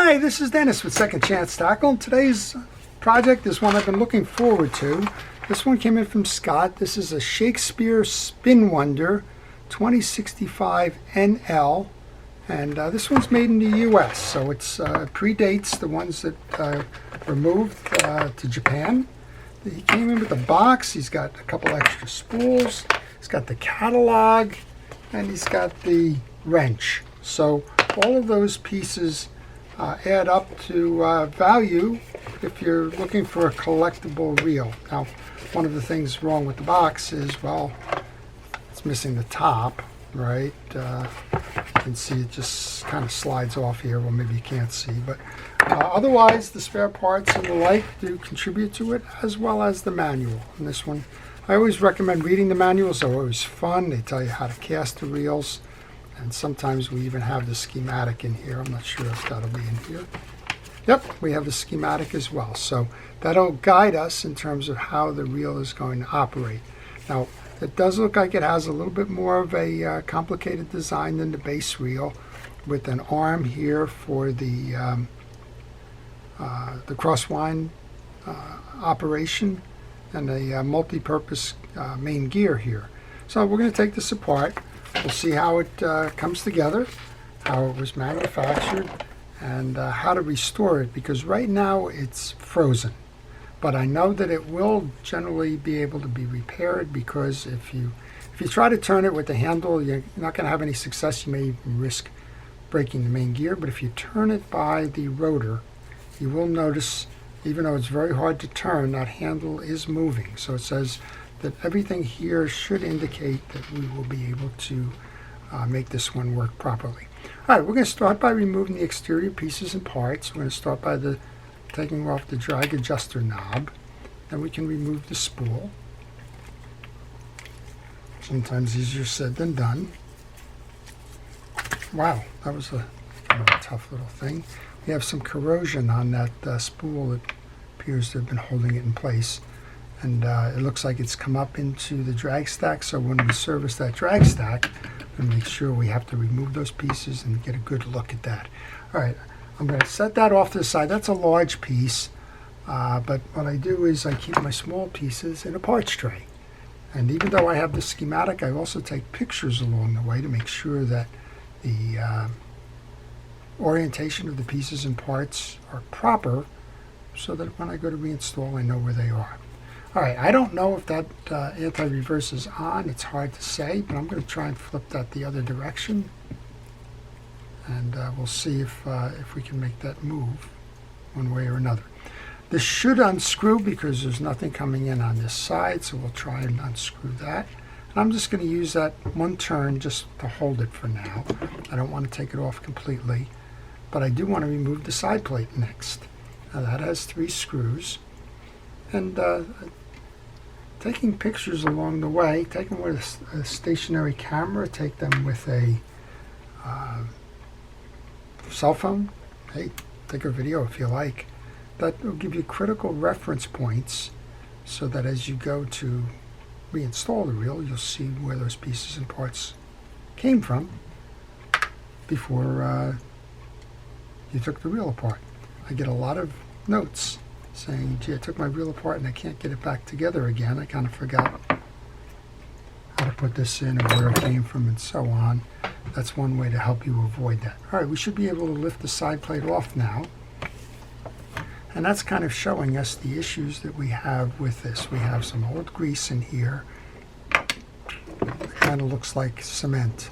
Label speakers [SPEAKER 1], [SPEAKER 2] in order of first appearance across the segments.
[SPEAKER 1] Hi, this is Dennis with Second Chance Tackle. Today's project is one I've been looking forward to. This one came in from Scott. This is a Shakespeare Spin Wonder 2065 NL, and this one's made in the US, so it predates the ones that were moved to Japan. He came in with a box. He's got a couple extra spools. He's got the catalog, and he's got the wrench. So all of those pieces add up to value if you're looking for a collectible reel. Now, one of the things wrong with the box is, well, it's missing the top, right? You can see it just kind of slides off here. Well, maybe you can't see, but otherwise the spare parts and the like do contribute to it, as well as the manual. And this one, I always recommend reading the manuals. They're always fun. They tell you how to cast the reels. And sometimes we even have the schematic in here. I'm not sure if that'll be in here. Yep, we have the schematic as well. So that'll guide us in terms of how the reel is going to operate. Now, it does look like it has a little bit more of a complicated design than the base reel, with an arm here for the crosswind operation and a multi-purpose main gear here. So we're going to take this apart. We'll see how it comes together, how it was manufactured, and how to restore it, because right now it's frozen. But I know that it will generally be able to be repaired, because if you try to turn it with the handle, you're not going to have any success. You may even risk breaking the main gear. But if you turn it by the rotor, you will notice, even though it's very hard to turn, that handle is moving. So it says that everything here should indicate that we will be able to make this one work properly. All right, we're going to start by removing the exterior pieces and parts. We're going to start by taking off the drag adjuster knob. Then we can remove the spool. Sometimes easier said than done. Wow, that was a kind of a tough little thing. We have some corrosion on that spool. It appears to have been holding it in place. And it looks like it's come up into the drag stack, so when we service that drag stack, we'll make sure we have to remove those pieces and get a good look at that. All right, I'm going to set that off to the side. That's a large piece, but what I do is I keep my small pieces in a parts tray. And even though I have the schematic, I also take pictures along the way to make sure that the orientation of the pieces and parts are proper, so that when I go to reinstall, I know where they are. All right, I don't know if that anti-reverse is on. It's hard to say, but I'm going to try and flip that the other direction. And we'll see if we can make that move one way or another. This should unscrew because there's nothing coming in on this side, so we'll try and unscrew that. And I'm just going to use that one turn just to hold it for now. I don't want to take it off completely, but I do want to remove the side plate next. Now that has 3 screws. And taking pictures along the way, take them with a stationary camera, take them with a cell phone. Hey, take a video if you like. That will give you critical reference points, so that as you go to reinstall the reel, you'll see where those pieces and parts came from before you took the reel apart. I get a lot of notes saying, gee, I took my reel apart and I can't get it back together again. I kind of forgot how to put this in and where it came from and so on. That's one way to help you avoid that. All right, we should be able to lift the side plate off now. And that's kind of showing us the issues that we have with this. We have some old grease in here. It kind of looks like cement.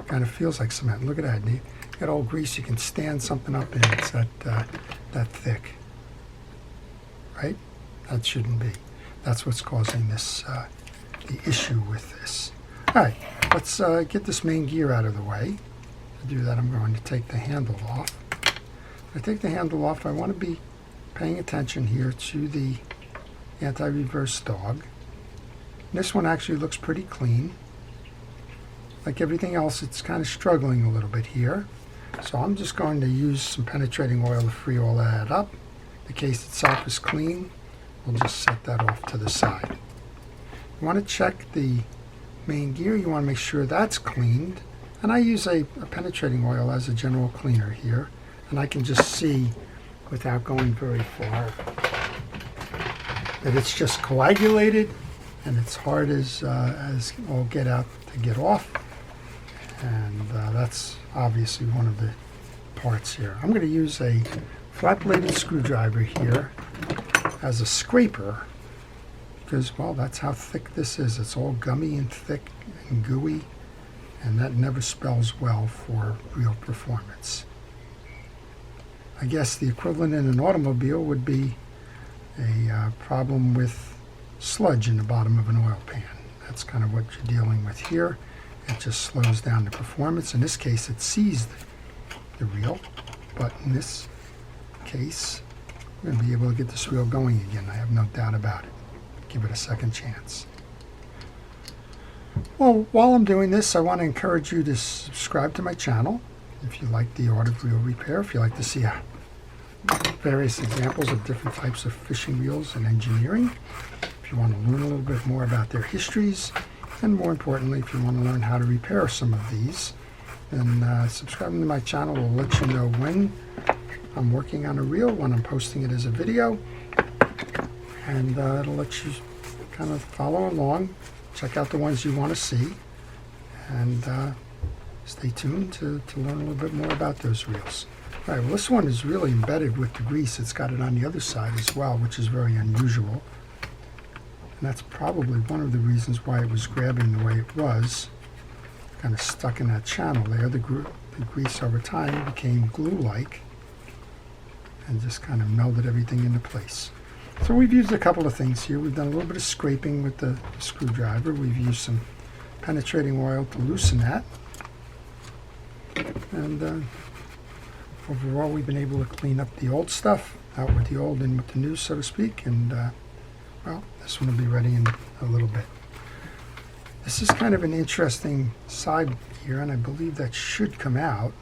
[SPEAKER 1] Kind of feels like cement. Look at that. You got old grease you can stand something up in. It's that thick. Right? That shouldn't be. That's what's causing this, the issue with this. All right, let's get this main gear out of the way. To do that, I'm going to take the handle off. If I take the handle off, I want to be paying attention here to the anti-reverse dog. This one actually looks pretty clean. Like everything else, it's kind of struggling a little bit here. So I'm just going to use some penetrating oil to free all that up. The case itself is clean. We'll just set that off to the side. You want to check the main gear. You want to make sure that's cleaned. And I use a penetrating oil as a general cleaner here. And I can just see, without going very far, that it's just coagulated, and it's hard as all get out to get off. And that's obviously one of the parts here. I'm going to use a flat-bladed screwdriver here as a scraper because, well, that's how thick this is. It's all gummy and thick and gooey, and that never spells well for real performance. I guess the equivalent in an automobile would be a problem with sludge in the bottom of an oil pan. That's kind of what you're dealing with here. It just slows down the performance. In this case, it seized the reel, but in this case, we're going to be able to get this reel going again. I have no doubt about it. Give it a second chance. Well, while I'm doing this, I want to encourage you to subscribe to my channel. If you like the art of reel repair, if you like to see various examples of different types of fishing reels and engineering, if you want to learn a little bit more about their histories, and more importantly, if you want to learn how to repair some of these, then subscribing to my channel will let you know when I'm working on a reel, when I'm posting it as a video, and it'll let you kind of follow along, check out the ones you want to see, and stay tuned to learn a little bit more about those reels. All right, well, this one is really embedded with the grease. It's got it on the other side as well, which is very unusual. And that's probably one of the reasons why it was grabbing the way it was, kind of stuck in that channel there. The grease over time became glue-like and just kind of melded everything into place. So we've used a couple of things here. We've done a little bit of scraping with the screwdriver. We've used some penetrating oil to loosen that. And overall, we've been able to clean up the old stuff, out with the old, in with the new, so to speak. And well, this one will be ready in a little bit. This is kind of an interesting side here, and I believe that should come out.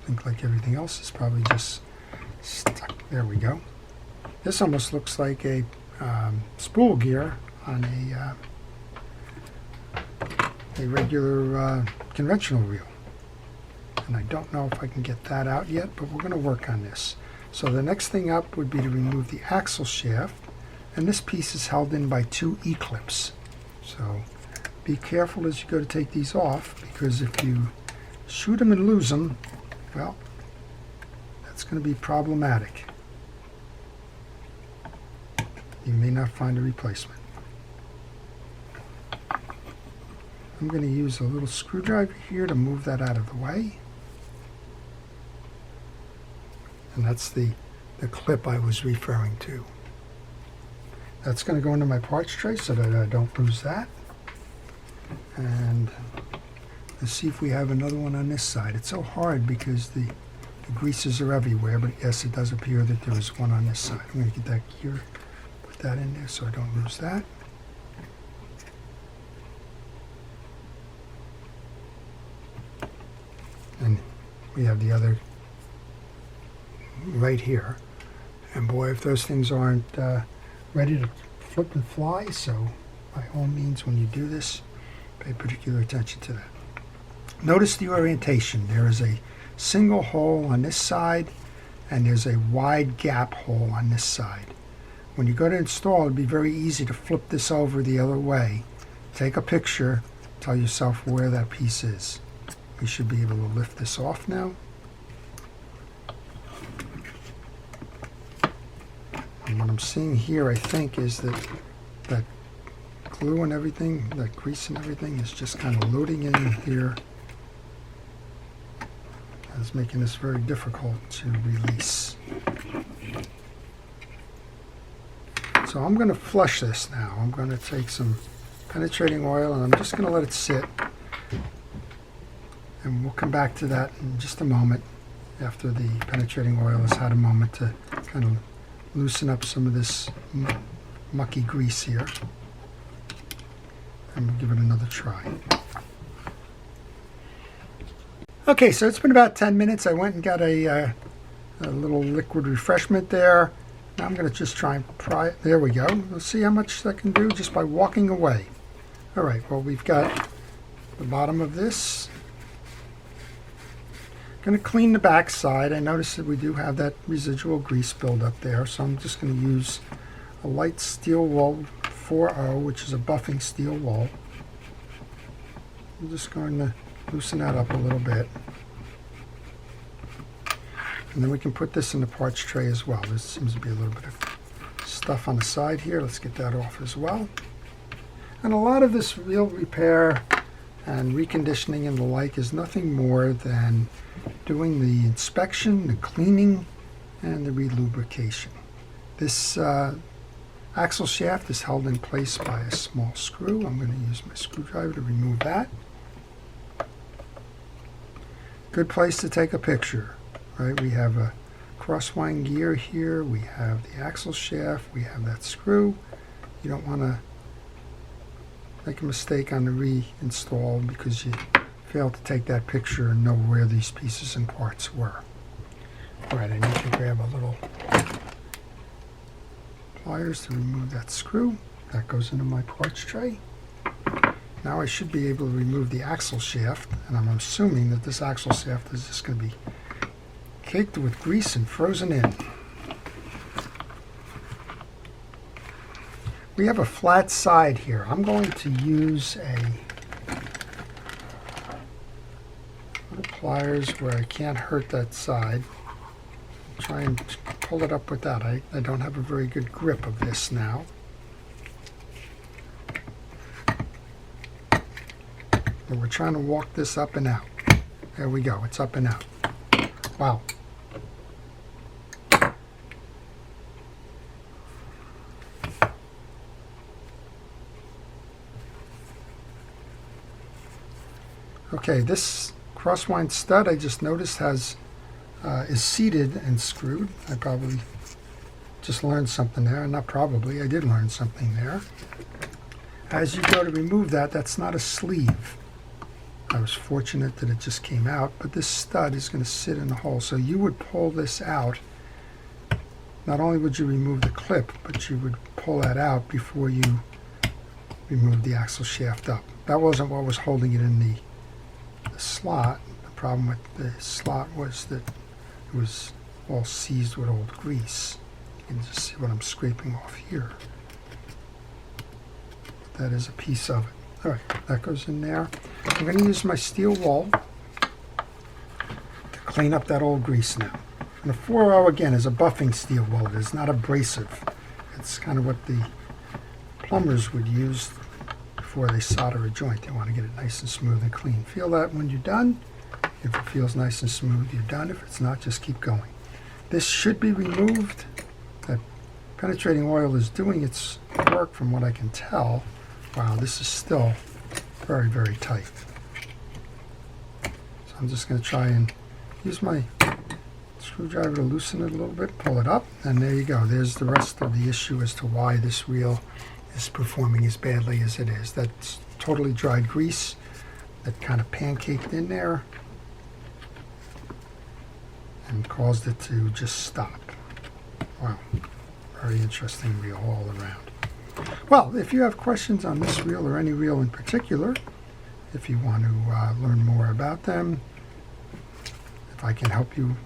[SPEAKER 1] I think, like everything else, it's probably just stuck. There we go. This almost looks like a spool gear on a regular conventional reel. And I don't know if I can get that out yet, but we're going to work on this. So the next thing up would be to remove the axle shaft, and this piece is held in by 2 E-clips. So be careful as you go to take these off, because if you shoot them and lose them, well, that's going to be problematic. You may not find a replacement. I'm going to use a little screwdriver here to move that out of the way. And that's the clip I was referring to. That's going to go into my parts tray so that I don't lose that. And let's see if we have another one on this side. It's so hard because the greases are everywhere, but yes, it does appear that there is one on this side. I'm going to get that gear, put that in there so I don't lose that. And we have the other right here. And boy, if those things aren't ready to flip and fly, so by all means, when you do this, pay particular attention to that. Notice the orientation. There is a single hole on this side, and there's a wide gap hole on this side. When you go to install, it'd be very easy to flip this over the other way. Take a picture, tell yourself where that piece is. We should be able to lift this off now. And what I'm seeing here, I think, is that that glue and everything, that grease and everything is just kind of loading in here. It's making this very difficult to release. So I'm going to flush this now. I'm going to take some penetrating oil and I'm just going to let it sit. And we'll come back to that in just a moment after the penetrating oil has had a moment to kind of loosen up some of this mucky grease here. And we'll give it another try. Okay, so it's been about 10 minutes. I went and got a little liquid refreshment there. Now I'm going to just try and pry it. There we go. Let's see how much that can do just by walking away. All right, well, we've got the bottom of this. Going to clean the back side. I noticed that we do have that residual grease buildup there, so I'm just going to use a light steel wool 4O, which is a buffing steel wool. I'm just going to loosen that up a little bit. And then we can put this in the parts tray as well. There seems to be a little bit of stuff on the side here. Let's get that off as well. And a lot of this reel repair and reconditioning and the like is nothing more than doing the inspection, the cleaning, and the relubrication. This axle shaft is held in place by a small screw. I'm going to use my screwdriver to remove that. Good place to take a picture, right? We have a crosswind gear here, we have the axle shaft, we have that screw. You don't want to make a mistake on the reinstall because you failed to take that picture and know where these pieces and parts were. All right, I need to grab a little pliers to remove that screw. That goes into my parts tray. Now I should be able to remove the axle shaft, and I'm assuming that this axle shaft is just going to be caked with grease and frozen in. We have a flat side here. I'm going to use little pliers where I can't hurt that side. Try and pull it up with that. I don't have a very good grip of this now. And we're trying to walk this up and out. There we go. It's up and out. Wow. Okay, this crosswind stud I just noticed is seated and screwed. I probably just learned something there. Not probably, I did learn something there. As you go to remove that, that's not a sleeve. I was fortunate that it just came out, but this stud is going to sit in the hole. So you would pull this out. Not only would you remove the clip, but you would pull that out before you remove the axle shaft up. That wasn't what was holding it in the slot. The problem with the slot was that it was all seized with old grease. You can just see what I'm scraping off here. That is a piece of it. All right, that goes in there. I'm going to use my steel wool to clean up that old grease now. And the 4O again is a buffing steel wool. It is not abrasive. It's kind of what the plumbers would use before they solder a joint. They want to get it nice and smooth and clean. Feel that when you're done. If it feels nice and smooth, you're done. If it's not, just keep going. This should be removed. That penetrating oil is doing its work from what I can tell. Wow, this is still very, very tight. So I'm just going to try and use my screwdriver to loosen it a little bit, pull it up, and there you go. There's the rest of the issue as to why this reel is performing as badly as it is. That's totally dried grease that kind of pancaked in there and caused it to just stop. Wow, very interesting reel all around. Well, if you have questions on this reel or any reel in particular, if you want to learn more about them, if I can help you,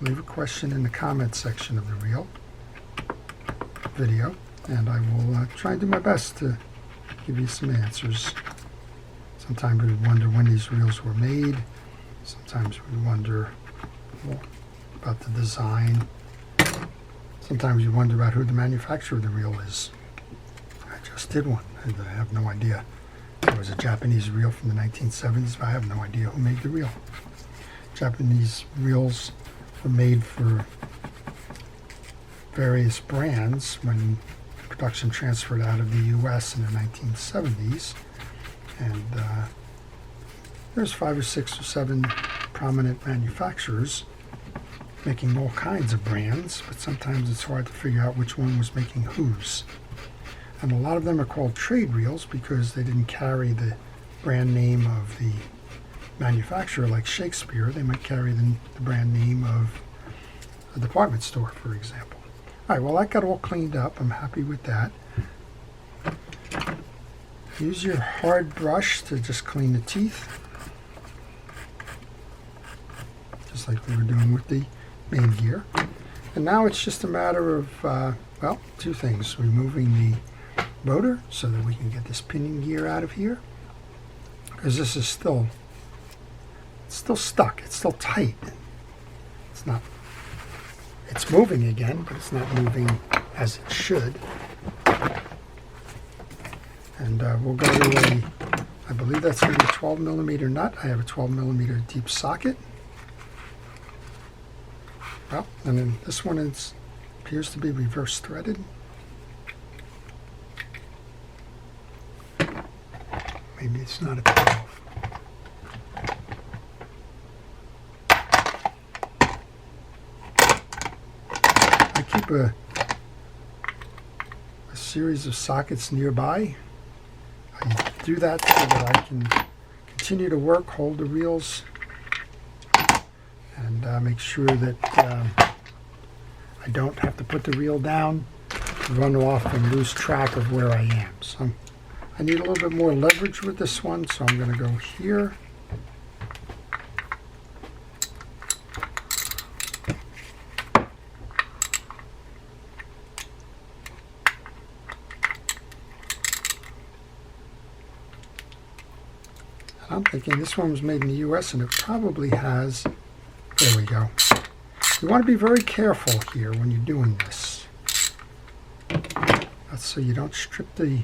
[SPEAKER 1] leave a question in the comment section of the reel video, and I will try and do my best to give you some answers. Sometimes we wonder when these reels were made. Sometimes we wonder about the design. Sometimes you wonder about who the manufacturer of the reel is. Just did one. I have no idea. It was a Japanese reel from the 1970s, but I have no idea who made the reel. Japanese reels were made for various brands when production transferred out of the U.S. in the 1970s, and there's 5 or 6 or 7 prominent manufacturers making all kinds of brands, but sometimes it's hard to figure out which one was making whose. And a lot of them are called trade reels because they didn't carry the brand name of the manufacturer like Shakespeare. They might carry the brand name of a department store, for example. All right, well, that got all cleaned up. I'm happy with that. Use your hard brush to just clean the teeth. just like we were doing with the main gear. And now it's just a matter of, well, two things. Removing the rotor so that we can get this pinion gear out of here, because this is still stuck. It's still tight. It's not, it's moving again, but it's not moving as it should. And we'll go to I believe that's going to be a 12 millimeter nut. I have a 12 millimeter deep socket. Well, and then this one appears to be reverse threaded. Maybe it's not a 12. I keep a series of sockets nearby. I do that so that I can continue to work, hold the reels, and make sure that I don't have to put the reel down, run off, and lose track of where I am. So I need a little bit more leverage with this one, so I'm going to go here. I'm thinking this one was made in the US, and it probably has, there we go. You want to be very careful here when you're doing this. That's so you don't strip the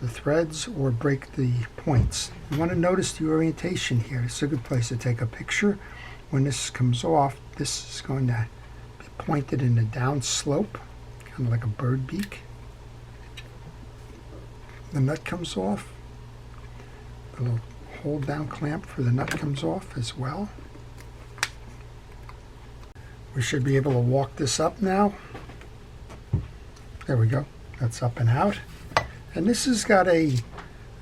[SPEAKER 1] threads or break the points. You want to notice the orientation here. It's a good place to take a picture. When this comes off, this is going to be pointed in a down slope, kind of like a bird beak. The nut comes off. A little hold down clamp for the nut comes off as well. We should be able to walk this up now. There we go. That's up and out. And this has got a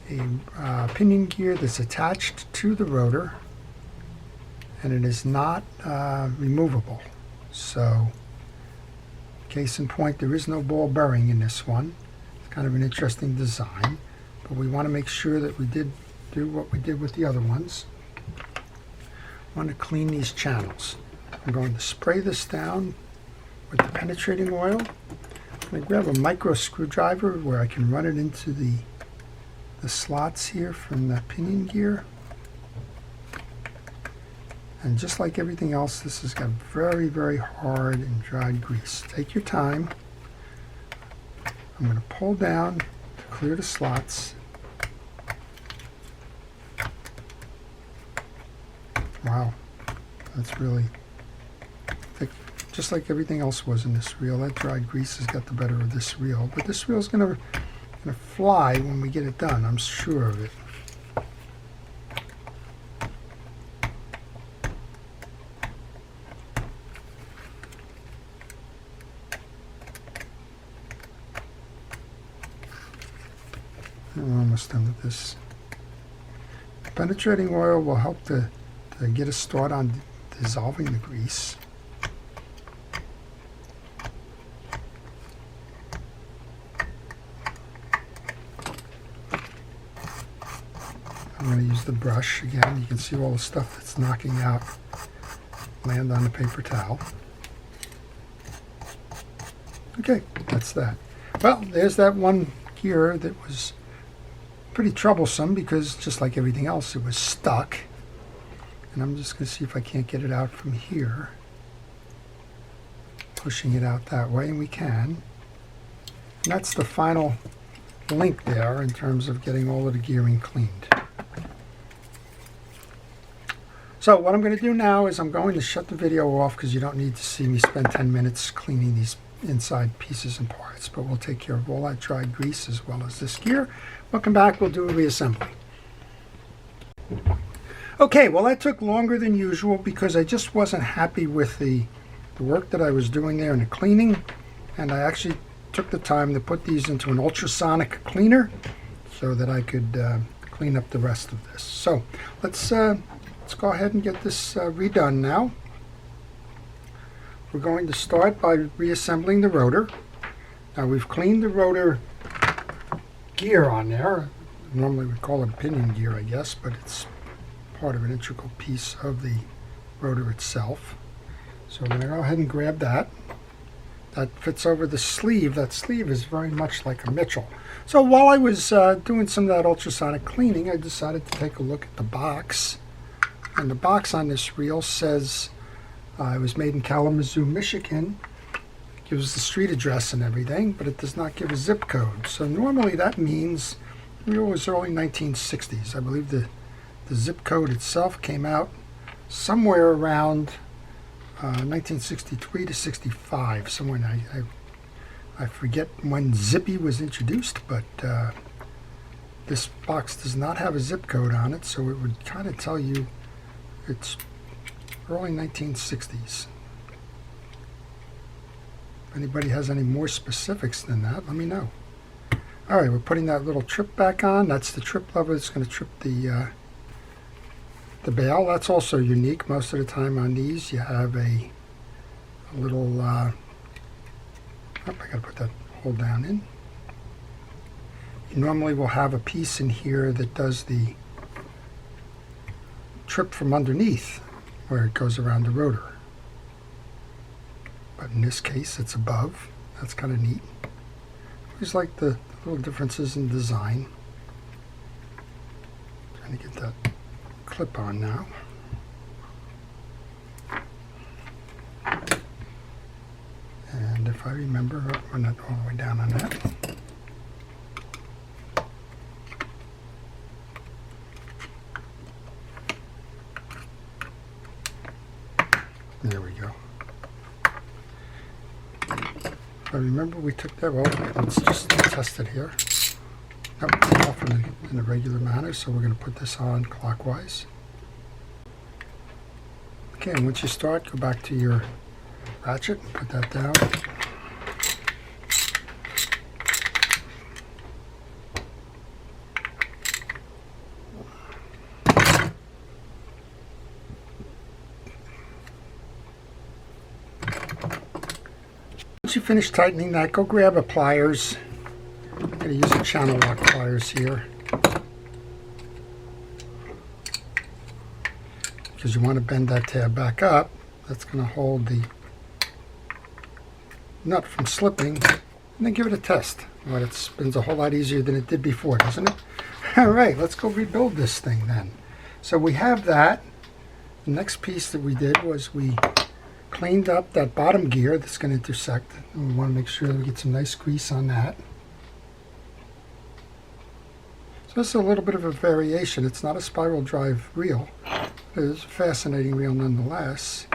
[SPEAKER 1] pinion gear that's attached to the rotor, and it is not removable. So, case in point, there is no ball bearing in this one. It's kind of an interesting design, but we want to make sure that we did do what we did with the other ones. I want to clean these channels. I'm going to spray this down with the penetrating oil. I'm going to grab a micro screwdriver where I can run it into the slots here from the pinion gear. And just like everything else, this has got very, very hard and dried grease. Take your time. I'm going to pull down to clear the slots. Wow, that's really thick, just like everything else was in this reel. That dried grease has got the better of this reel, but this reel is gonna fly when we get it done. I'm sure of it. I'm almost done with this. Penetrating oil will help to get a start on dissolving the grease. I'm going to use the brush again. You can see all the stuff that's knocking out land on the paper towel. Okay, that's that. Well, there's that one gear that was pretty troublesome because just like everything else, it was stuck. And I'm just going to see if I can't get it out from here. Pushing it out that way, and we can. And that's the final link there in terms of getting all of the gearing cleaned. So what I'm going to do now is I'm going to shut the video off because you don't need to see me spend 10 minutes cleaning these inside pieces and parts. But we'll take care of all that dried grease as well as this gear. We'll come back, we'll do a reassembly. Okay, well that took longer than usual because I just wasn't happy with the work that I was doing there in the cleaning, and I actually took the time to put these into an ultrasonic cleaner so that I could clean up the rest of this. So let's go ahead and get this redone now. We're going to start by reassembling the rotor. Now we've cleaned the rotor gear on there. Normally we call it pinion gear, I guess, but it's part of an integral piece of the rotor itself. So we're going to go ahead and grab that. That fits over the sleeve. That sleeve is very much like a Mitchell. So while I was doing some of that ultrasonic cleaning, I decided to take a look at the box. And the box on this reel says it was made in Kalamazoo, Michigan. It gives the street address and everything, but it does not give a zip code. So normally that means the reel was early 1960s. I believe the zip code itself came out somewhere around 1963 to 65, somewhere. I forget when Zippy was introduced, but this box does not have a zip code on it, so it would kind of tell you it's early 1960s. If anybody has any more specifics than that, let me know. All right, we're putting that little trip back on. That's the trip lever that's going to trip the bail. That's also unique. Most of the time on these you have a little I gotta put that hole down in. You normally will have a piece in here that does the trip from underneath where it goes around the rotor, but in this case it's above. That's kind of neat. I always like the little differences in design. Trying to get that clip on now. And if I remember, we're not all the way down on that. There we go. If I remember, we took that. Well, let's just test it here. Nope, it's off in a regular manner, so we're going to put this on clockwise. Okay, and once you start, go back to your ratchet, put that down. Once you finish tightening that, go grab a pliers. I'm going to use a channel lock pliers here, because you want to bend that tab back up. That's going to hold the nut from slipping, and then give it a test. Well, it spins a whole lot easier than it did before, doesn't it? All right, let's go rebuild this thing then. So we have that. The next piece that we did was we cleaned up that bottom gear that's going to intersect, and we want to make sure that we get some nice grease on that. So this is a little bit of a variation. It's not a spiral drive reel. It is a fascinating reel nonetheless.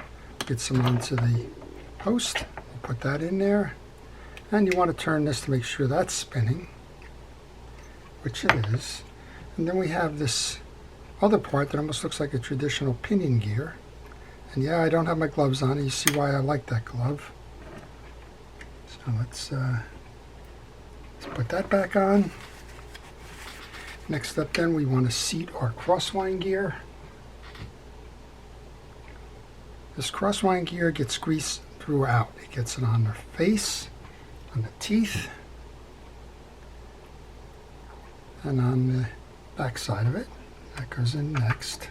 [SPEAKER 1] Get some onto the post. We'll put that in there. And you want to turn this to make sure that's spinning, which it is. And then we have this other part that almost looks like a traditional pinion gear. And yeah, I don't have my gloves on. You see why I like that glove. So let's put that back on. Next up then, we want to seat our crosswind gear. This crosswind gear gets grease throughout. It gets it on the face, on the teeth, and on the back side of it. That goes in next.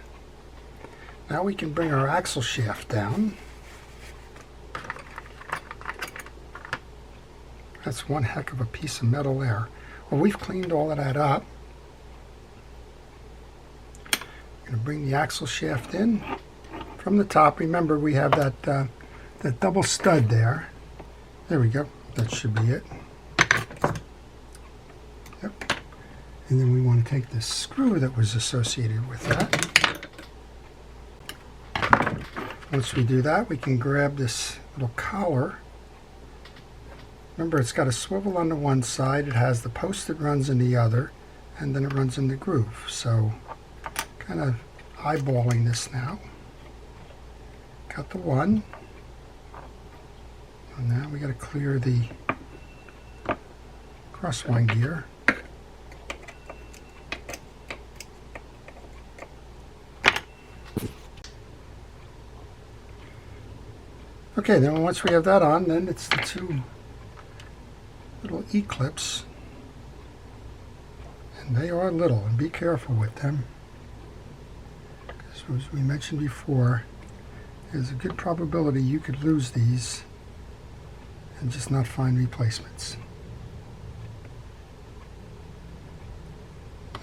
[SPEAKER 1] Now we can bring our axle shaft down. That's one heck of a piece of metal there. Well, we've cleaned all of that up. I'm going to bring the axle shaft in from the top. Remember, we have that double stud there. There we go. That should be it. Yep. And then we want to take this screw that was associated with that. Once we do that, we can grab this little collar. Remember, it's got a swivel on the one side. It has the post that runs in the other, and then it runs in the groove. So kind of eyeballing this now. Got the one. And now we got to clear the crosswind gear. Okay, then once we have that on, then it's the two little E-clips. And they are little, and be careful with them. So as we mentioned before, there's a good probability you could lose these and just not find replacements.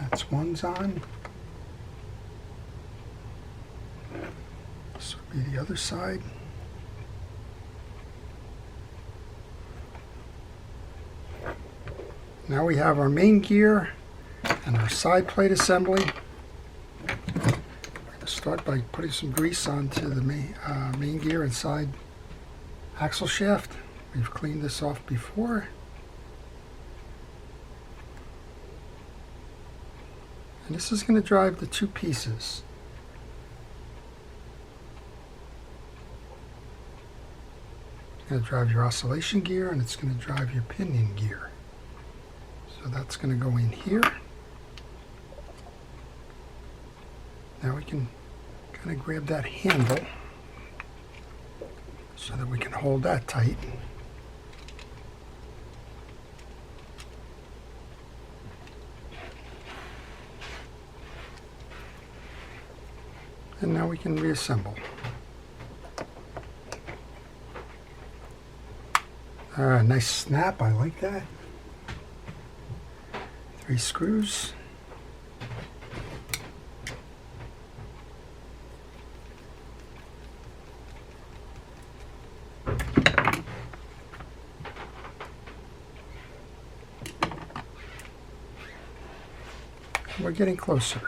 [SPEAKER 1] That's one's on. This would be the other side. Now we have our main gear and our side plate assembly. We're going to start by putting some grease onto the main gear and side axle shaft. We've cleaned this off before. And this is going to drive the two pieces. It's going to drive your oscillation gear and it's going to drive your pinion gear. So that's going to go in here. Now we can kind of grab that handle so that we can hold that tight. And now we can reassemble. Nice snap, I like that. 3 screws. We're getting closer.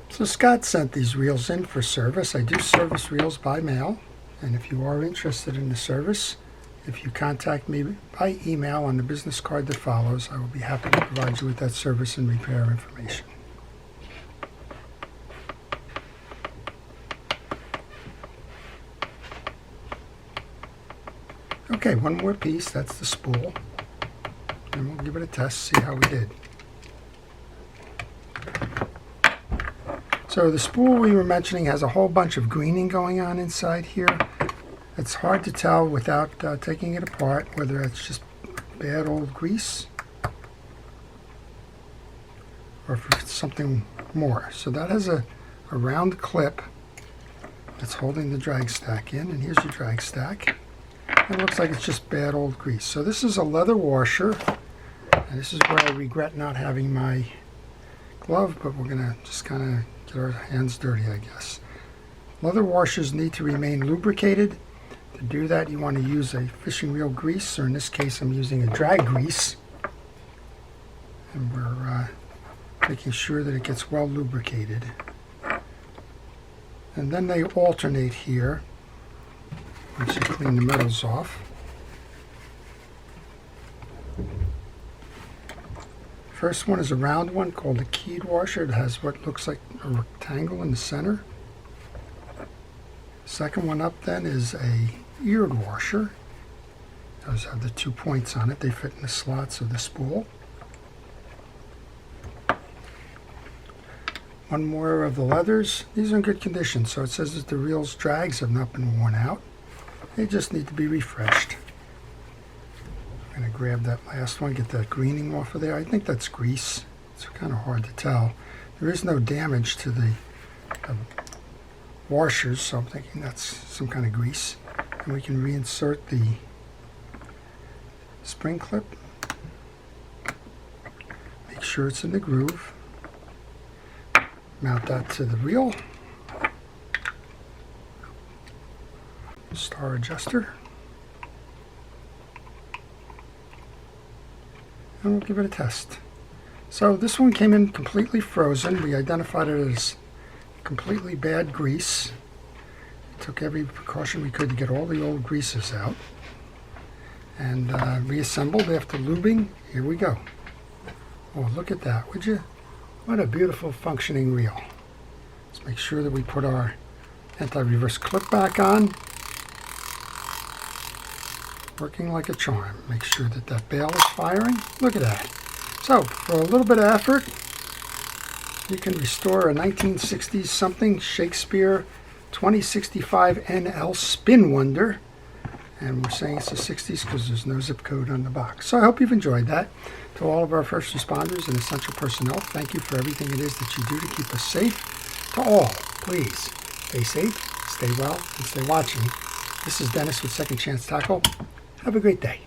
[SPEAKER 1] So Scott sent these reels in for service. I do service reels by mail, and if you are interested in the service, if you contact me by email on the business card that follows, I will be happy to provide you with that service and repair information. Okay, one more piece, that's the spool, and we'll give it a test, see how we did. So the spool we were mentioning has a whole bunch of greening going on inside here. It's hard to tell without taking it apart whether it's just bad old grease or if it's something more. So that has a round clip that's holding the drag stack in, and here's your drag stack. It looks like it's just bad old grease. So this is a leather washer, and this is where I regret not having my glove, but we're going to just kind of get our hands dirty, I guess. Leather washers need to remain lubricated. To do that, you want to use a fishing reel grease, or in this case I'm using a drag grease, and we're making sure that it gets well lubricated. And then they alternate here once you clean the metals off. First one is a round one called a keyed washer. It has what looks like a rectangle in the center. Second one up then is a eared washer. Those have the 2 points on it. They fit in the slots of the spool. One more of the leathers. These are in good condition, so it says that the reel's drags have not been worn out. They just need to be refreshed. I'm going to grab that last one, get that greening off of there. I think that's grease. It's kind of hard to tell. There is no damage to the washers, so I'm thinking that's some kind of grease. And we can reinsert the spring clip. Make sure it's in the groove. Mount that to the reel. Star adjuster. And we'll give it a test. So this one came in completely frozen. We identified it as completely bad grease. Took every precaution we could to get all the old greases out. And reassembled after lubing. Here we go. Oh, look at that, would you? What a beautiful functioning reel. Let's make sure that we put our anti-reverse clip back on. Working like a charm. Make sure that that bail is firing. Look at that. So, for a little bit of effort, you can restore a 1960s something Shakespeare 2065 NL Spin Wonder. And we're saying it's the 60s because there's no zip code on the box. So I hope you've enjoyed that. To all of our first responders and essential personnel, thank you for everything it is that you do to keep us safe. To all, please stay safe, stay well, and stay watching. This is Dennis with Second Chance Tackle. Have a great day.